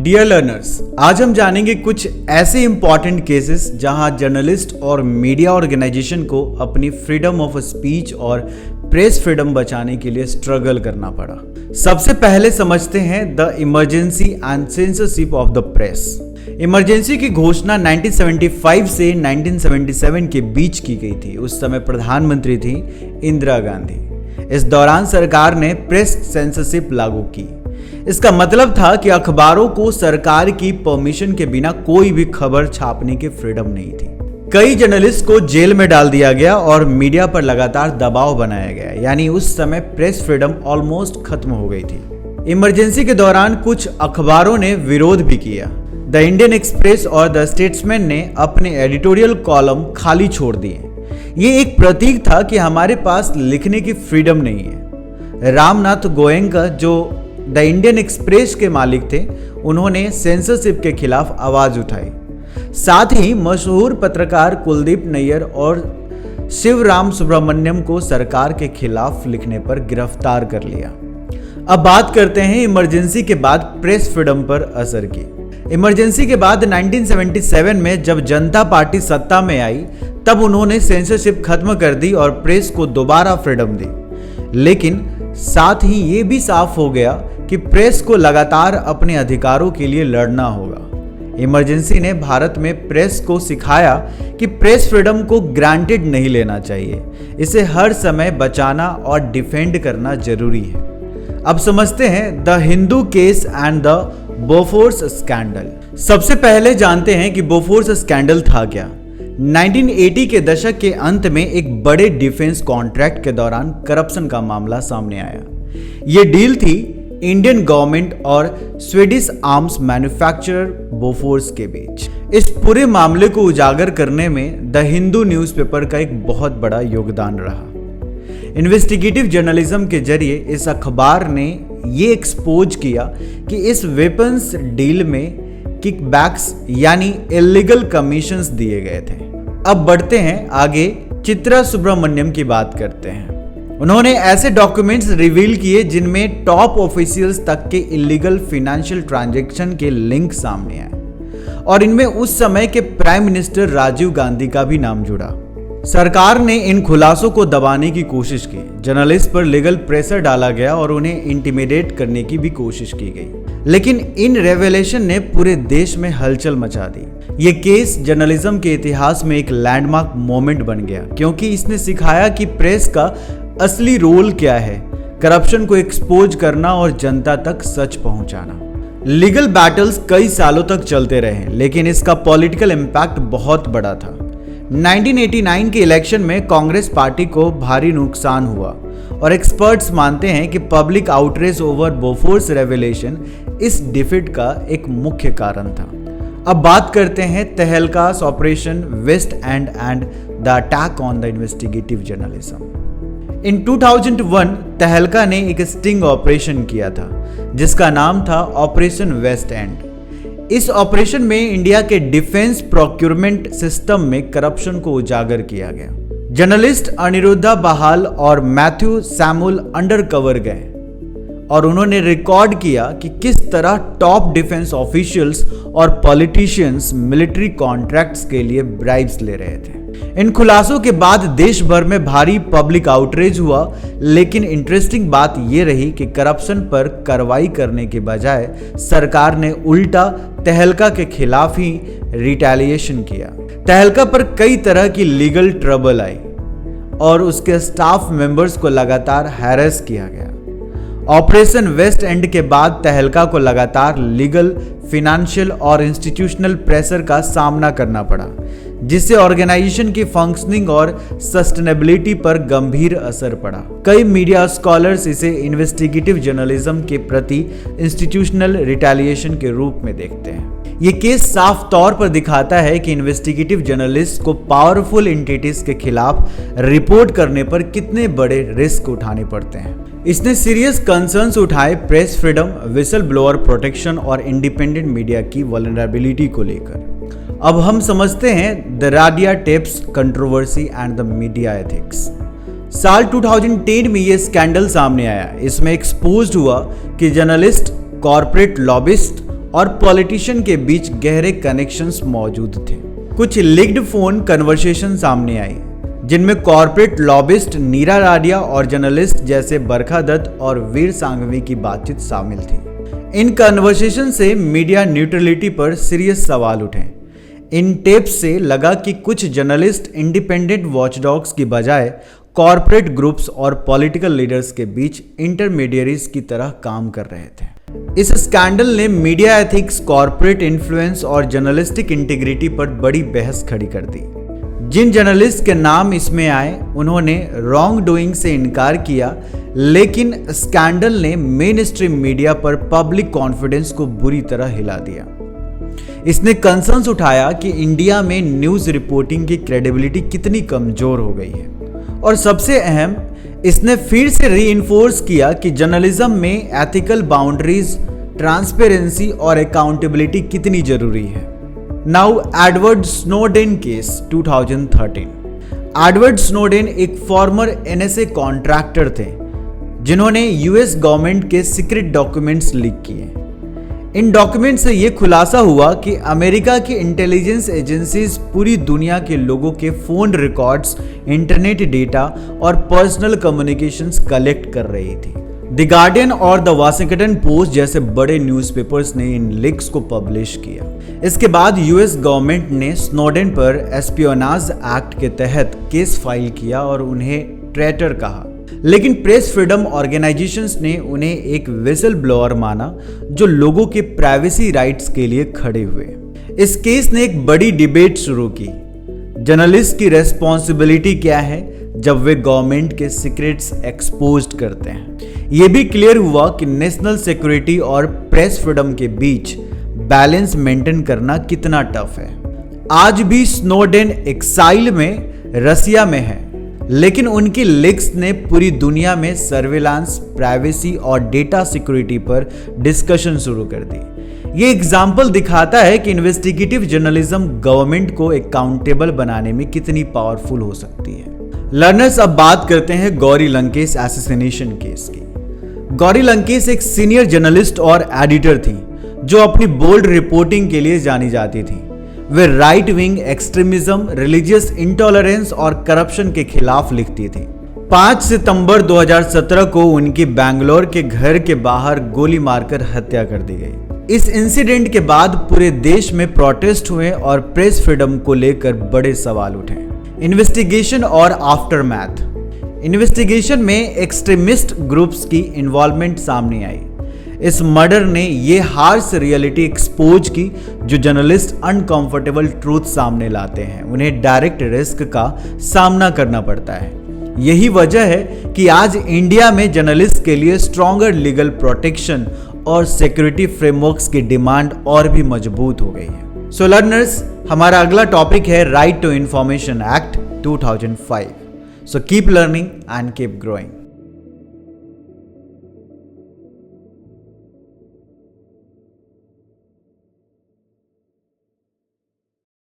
Dear learners, आज हम जानेंगे कुछ ऐसे इंपॉर्टेंट केसेस जहां जर्नलिस्ट और मीडिया ऑर्गेनाइजेशन को अपनी फ्रीडम ऑफ स्पीच और प्रेस फ्रीडम बचाने के लिए स्ट्रगल करना पड़ा। सबसे पहले समझते हैं the emergency and censorship of the press. Emergency की घोषणा 1975 से 1977 के बीच की गई थी। उस समय प्रधानमंत्री थी इंदिरा गांधी। इस दौरान सरकार ने प्रेस सेंसरशिप लागू की। इसका मतलब था कि अखबारों को सरकार की परमिशन के बिना कोई भी खबर छापने की फ्रीडम नहीं थी। कई जर्नलिस्ट को जेल में डाल दिया गया और मीडिया पर लगातार दबाव बनाया गया, यानी उस समय प्रेस फ्रीडम ऑलमोस्ट खत्म हो गई थी। इमरजेंसी के दौरान कुछ अखबारों ने विरोध भी किया। द इंडियन एक्सप्रेस और द स्टेट्समैन ने अपने एडिटोरियल कॉलम खाली छोड़ दिए। ये एक प्रतीक था कि हमारे पास लिखने की फ्रीडम नहीं है। रामनाथ गोयनका, जो द इंडियन एक्सप्रेस के मालिक थे, उन्होंने सेंसरशिप के खिलाफ आवाज उठाई। साथ ही मशहूर पत्रकार कुलदीप नैयर और शिवराम सुब्रमण्यम को सरकार के खिलाफ लिखने पर गिरफ्तार कर लिया। अब बात करते हैं इमरजेंसी के बाद प्रेस फ्रीडम पर असर की। इमरजेंसी के बाद 1977 में जब जनता पार्टी सत्ता में आई, तब उन्होंने सेंसरशिप खत्म कर दी और प्रेस को दोबारा फ्रीडम दी। लेकिन साथ ही ये भी साफ हो गया कि प्रेस को लगातार अपने अधिकारों के लिए लड़ना होगा। इमरजेंसी ने भारत में प्रेस को सिखाया कि प्रेस फ्रीडम को ग्रांटेड नहीं लेना चाहिए। इसे हर समय बचाना और डिफेंड करना जरूरी है। अब समझते हैं the Hindu case and the Bofors scandal. सबसे पहले जानते हैं कि बोफोर्स स्कैंडल था क्या। 1980 के दशक के अंत में एक बड़े डिफेंस कॉन्ट्रैक्ट के दौरान करप्शन का मामला सामने आया। यह डील थी इंडियन गवर्नमेंट और स्वीडिश आर्म्स मैन्युफैक्चरर बोफोर्स के बीच। इस पूरे मामले को उजागर करने में द हिंदू न्यूज़पेपर का एक बहुत बड़ा योगदान रहा। इन्वेस्टिगेटिव जर्नलिज्म के जरिए इस अखबार ने ये एक्सपोज किया कि इस वेपन्स डील में किकबैक्स यानी इलीगल कमीशंस दिए गए थे। अब बढ़ते हैं आगे, चित्रा सुब्रमण्यम की बात करते हैं। उन्होंने ऐसे डॉक्यूमेंट्स रिवील किए जिनमें टॉप ऑफिशियल्स तक के इलीगल फाइनेंशियल ट्रांजैक्शन के लिंक सामने आए और इनमें उस समय के प्राइम मिनिस्टर राजीव गांधी का भी नाम जुड़ा। सरकार ने इन खुलासों को दबाने की कोशिश की। जर्नलिस्ट पर लीगल प्रेशर डाला गया और उन्हें इंटिमिडेट करने की भी कोशिश की गई। लेकिन इन रेवलेशन ने पूरे देश में हलचल मचा दी। ये केस जर्नलिज्म के इतिहास में एक लैंडमार्क मोमेंट बन गया, क्योंकि इसने सिखाया कि प्रेस का असली रोल क्या है, करप्शन को एक्सपोज करना और जनता तक सच पहुंचाना। लीगल बैटल्स कई सालों तक चलते रहे, लेकिन इसका पॉलिटिकल इम्पैक्ट बहुत बड़ा था। 1989 के इलेक्शन में कांग्रेस पार्टी को भारी नुकसान हुआ और एक्सपर्ट्स मानते हैं कि public outrage over Bofors revelation इस डिफीट का एक मुख्य कारण था। अब बात करते हैं Tehelka's operation West End and the attack on the investigative journalism. In 2001 Tehelka ने एक स्टिंग ऑपरेशन किया था जिसका नाम था ऑपरेशन वेस्ट एंड। इस ऑपरेशन में इंडिया के डिफेंस प्रोक्योरमेंट सिस्टम में करप्शन को उजागर किया गया। जर्नलिस्ट अनिरुद्धा बहाल और मैथ्यू सैमुअल अंडरकवर गए और उन्होंने रिकॉर्ड किया कि किस तरह टॉप डिफेंस ऑफिशियल्स और पॉलिटिशियंस मिलिट्री कॉन्ट्रैक्ट्स के लिए ब्राइब्स ले रहे थे। इन खुलासों के बाद देश भर में भारी पब्लिक आउटरीच हुआ, लेकिन इंटरेस्टिंग बात यह रही कि करप्शन पर कार्रवाई करने के बजाय सरकार ने उल्टा तहलका के खिलाफ ही रिटेलिएशन किया। तहलका पर कई तरह की लीगल ट्रबल आई और उसके स्टाफ मेंबर्स को लगातार हैरेस किया गया। ऑपरेशन वेस्ट एंड के बाद तहलका को लगातार लीगल, फिनेंशियल और इंस्टीट्यूशनल प्रेशर का सामना करना पड़ा, जिससे ऑर्गेनाइजेशन की फंक्शनिंग और सस्टेनेबिलिटी पर गंभीर असर पड़ा। कई मीडिया स्कॉलर्स इसे इन्वेस्टिगेटिव जर्नलिज्म के प्रति इंस्टीट्यूशनल रिटेलिएशन के रूप में देखते हैं। ये केस साफ तौर पर दिखाता है कि इन्वेस्टिगेटिव जर्नलिस्ट को पावरफुल एंटिटीज के खिलाफ रिपोर्ट करने पर कितने बड़े रिस्क उठाने पड़ते हैं। इसने सीरियस कंसर्न्स उठाए press freedom, whistle blower protection और इंडिपेंडेंट मीडिया की वल्नरेबिलिटी को लेकर। अब हम समझते हैं the Radia tapes controversy and the media ethics. साल 2010 में यह स्कैंडल सामने आया। इसमें एक्सपोज्ड हुआ कि जर्नलिस्ट, कॉर्पोरेट लॉबिस्ट और पॉलिटिशियन के बीच गहरे कनेक्शंस मौजूद थे। कुछ लीक्ड फोन कन्वर्सेशन सामने आई जिनमें कॉर्पोरेट लॉबिस्ट नीरा राडिया और जर्नलिस्ट जैसे बरखा दत्त और वीर सांघवी की बातचीत शामिल थी। इन कन्वर्सेशन से मीडिया न्यूट्रलिटी पर सीरियस सवाल उठे। इन टेप्स से लगा कि कुछ जर्नलिस्ट इंडिपेंडेंट वॉचडॉग्स की बजाय कॉर्पोरेट ग्रुप्स और पॉलिटिकल लीडर्स के बीच इंटरमीडियरीज की तरह काम कर रहे थे। इस स्कैंडल ने मीडिया एथिक्स, कॉर्पोरेट इन्फ्लुएंस और जर्नलिस्टिक इंटीग्रिटी पर बड़ी बहस खड़ी कर दी। जिन जर्नलिस्ट के नाम इसमें आए उन्होंने रॉन्ग डूइंग से इनकार किया, लेकिन स्कैंडल ने मेन स्ट्रीम मीडिया पर पब्लिक कॉन्फिडेंस को बुरी तरह हिला दिया। इसने कंसर्न्स उठाया कि इंडिया में न्यूज रिपोर्टिंग की क्रेडिबिलिटी कितनी कमजोर हो गई है, और सबसे अहम, इसने फिर से रीइंफोर्स किया कि जर्नलिज्म में एथिकल बाउंड्रीज, ट्रांसपेरेंसी और अकाउंटेबिलिटी कितनी जरूरी है। Now Edward Snowden case 2013। Edward Snowden एक फॉर्मर NSA कॉन्ट्रैक्टर थे जिन्होंने US गवर्नमेंट के सीक्रेट डॉक्यूमेंट्स लीक किए। इन डॉक्यूमेंट से यह खुलासा हुआ कि अमेरिका की इंटेलिजेंस एजेंसीज पूरी दुनिया के लोगों के फोन रिकॉर्ड्स, इंटरनेट डेटा और पर्सनल कम्युनिकेशंस कलेक्ट कर रही थी। द गार्डियन और द वाशिंगटन पोस्ट जैसे बड़े न्यूज़पेपर्स ने इन लीक्स को पब्लिश किया। इसके बाद US गवर्नमेंट ने स्नोडेन पर एस्पियोनाज एक्ट के तहत केस फाइल किया और उन्हें ट्रेटर कहा, लेकिन प्रेस फ्रीडम ऑर्गेनाइजेशंस ने उन्हें एक विसल ब्लोअर माना जो लोगों के प्राइवेसी राइट्स के लिए खड़े हुए। इस केस ने एक बड़ी डिबेट शुरू की। जर्नलिस्ट की रेस्पॉन्सिबिलिटी क्या है जब वे गवर्नमेंट के सीक्रेट्स एक्सपोज्ड करते हैं। यह भी क्लियर हुआ कि नेशनल सिक्योरिटी और प्रेस फ्रीडम के बीच बैलेंस मेंटेन करना कितना टफ है। आज भी स्नोडेन एक्साइल में रसिया में है, लेकिन उनकी लीक्स ने पूरी दुनिया में सर्विलांस, प्राइवेसी और डेटा सिक्योरिटी पर डिस्कशन शुरू कर दी। ये एग्जाम्पल दिखाता है कि इन्वेस्टिगेटिव जर्नलिज्म गवर्नमेंट को अकाउंटेबल बनाने में कितनी पावरफुल हो सकती है। लर्नर्स, अब बात करते हैं गौरी लंकेश असैसिनेशन केस की। गौरी लंकेश एक सीनियर जर्नलिस्ट और एडिटर थी जो अपनी बोल्ड रिपोर्टिंग के लिए जानी जाती थी। Way right wing extremism, religious intolerance और करप्शन के खिलाफ लिखती थी। 5 सितंबर 2017 को उनकी बैंगलोर के घर के बाहर गोली मारकर हत्या कर दी गई। इस इंसिडेंट के बाद पूरे देश में प्रोटेस्ट हुए और प्रेस फ्रीडम को लेकर बड़े सवाल उठे। इन्वेस्टिगेशन और आफ्टरमैथ। इन्वेस्टिगेशन में एक्सट्रीमिस्ट ग्रुप्स की इन्वॉल्वमेंट सामने आई। इस मर्डर ने ये हार्श रियलिटी एक्सपोज की जो जर्नलिस्ट अनकंफर्टेबल ट्रूथ सामने लाते हैं। उन्हें डायरेक्ट रिस्क का सामना करना पड़ता है। यही वजह है कि आज इंडिया में जर्नलिस्ट के लिए स्ट्रॉन्गर लीगल प्रोटेक्शन और सिक्योरिटी फ्रेमवर्क्स की डिमांड और भी मजबूत हो गई है। सो लर्नर्स, हमारा अगला टॉपिक है right to information act 2005। So keep learning and keep growing.